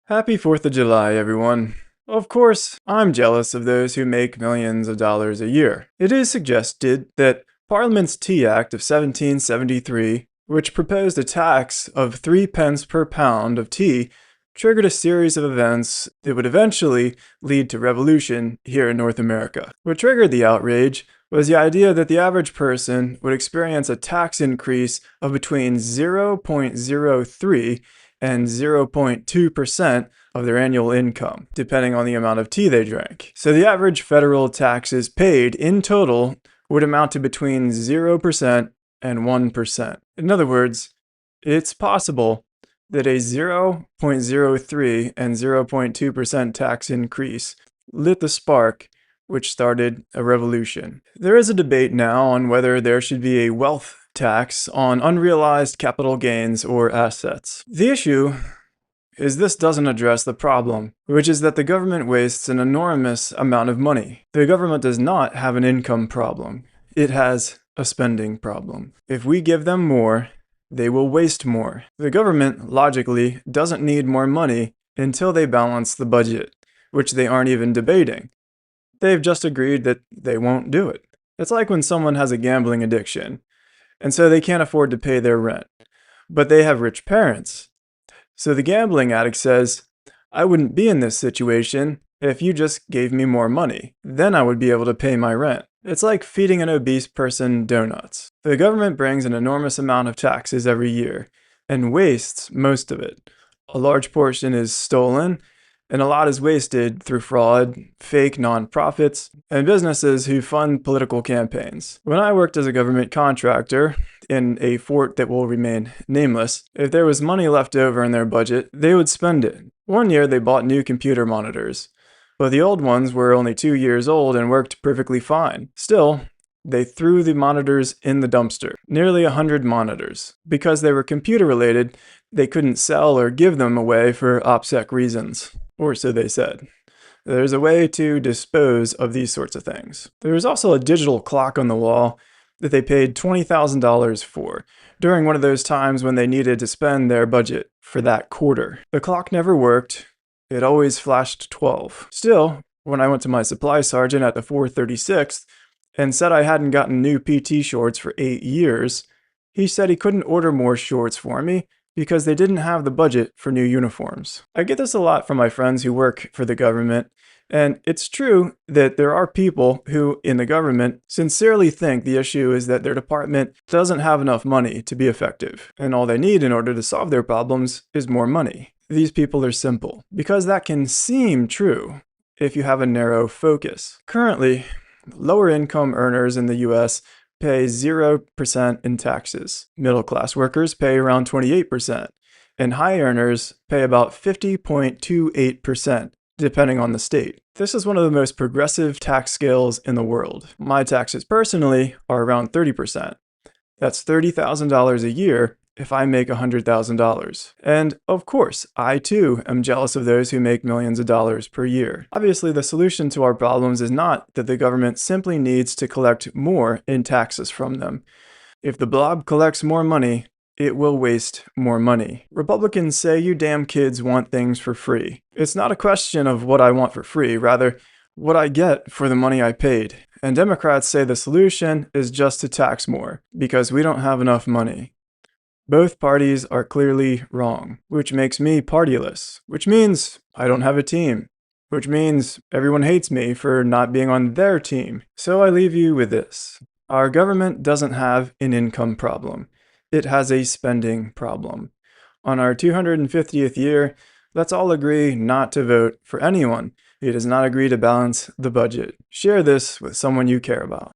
Happy 4th of July, everyone. Of course, I'm jealous of those who make millions of dollars a year. It is suggested that Parliament's Tea Act of 1773, which proposed a tax of 3 pence per pound of tea, triggered a series of events that would eventually lead to revolution here in North America. What triggered the outrage was the idea that the average person would experience a tax increase of between 0.03 and 0.2% of their annual income, depending on the amount of tea they drank. So the average federal taxes paid in total would amount to between 0% and 1%. In other words, it's possible that a 0.03 and 0.2% tax increase lit the spark which started a revolution. There is a debate now on whether there should be a wealth tax on unrealized capital gains or assets. The issue is this doesn't address the problem, which is that the government wastes an enormous amount of money. The government does not have an income problem. It has a spending problem. If we give them more, they will waste more. The government, logically, doesn't need more money until they balance the budget, which they aren't even debating. They've just agreed that they won't do it. It's like when someone has a gambling addiction, and so they can't afford to pay their rent. But they have rich parents. So the gambling addict says, I wouldn't be in this situation if you just gave me more money. Then I would be able to pay my rent. It's like feeding an obese person donuts. The government brings an enormous amount of taxes every year and wastes most of it. A large portion is stolen, and a lot is wasted through fraud, fake nonprofits, and businesses who fund political campaigns. When I worked as a government contractor in a fort that will remain nameless, if there was money left over in their budget, they would spend it. One year they bought new computer monitors, but the old ones were only 2 years old and worked perfectly fine. Still, they threw the monitors in the dumpster. Nearly 100 monitors. Because they were computer related, they couldn't sell or give them away for OPSEC reasons. Or so they said. There's a way to dispose of these sorts of things. There was also a digital clock on the wall that they paid $20,000 for during one of those times when they needed to spend their budget for that quarter. The clock never worked. It always flashed 12. Still, when I went to my supply sergeant at the 436th and said I hadn't gotten new PT shorts for 8 years, he said he couldn't order more shorts for me because they didn't have the budget for new uniforms. I get this a lot from my friends who work for the government, and it's true that there are people who, in the government, sincerely think the issue is that their department doesn't have enough money to be effective, and all they need in order to solve their problems is more money. These people are simple, because that can seem true if you have a narrow focus. Currently, lower income earners in the US pay 0% in taxes. Middle-class workers pay around 28%, and high earners pay about 50.28%, depending on the state. This is one of the most progressive tax scales in the world. My taxes personally are around 30%. That's $30,000 a year if I make $100,000. And of course, I too am jealous of those who make millions of dollars per year. Obviously, the solution to our problems is not that the government simply needs to collect more in taxes from them. If the blob collects more money, it will waste more money. Republicans say you damn kids want things for free. It's not a question of what I want for free, rather, what I get for the money I paid. And Democrats say the solution is just to tax more, because we don't have enough money. Both parties are clearly wrong, which makes me partyless, which means I don't have a team, which means everyone hates me for not being on their team. So I leave you with this. Our government doesn't have an income problem. It has a spending problem. On our 250th year, let's all agree not to vote for anyone who does not agree to balance the budget. Share this with someone you care about.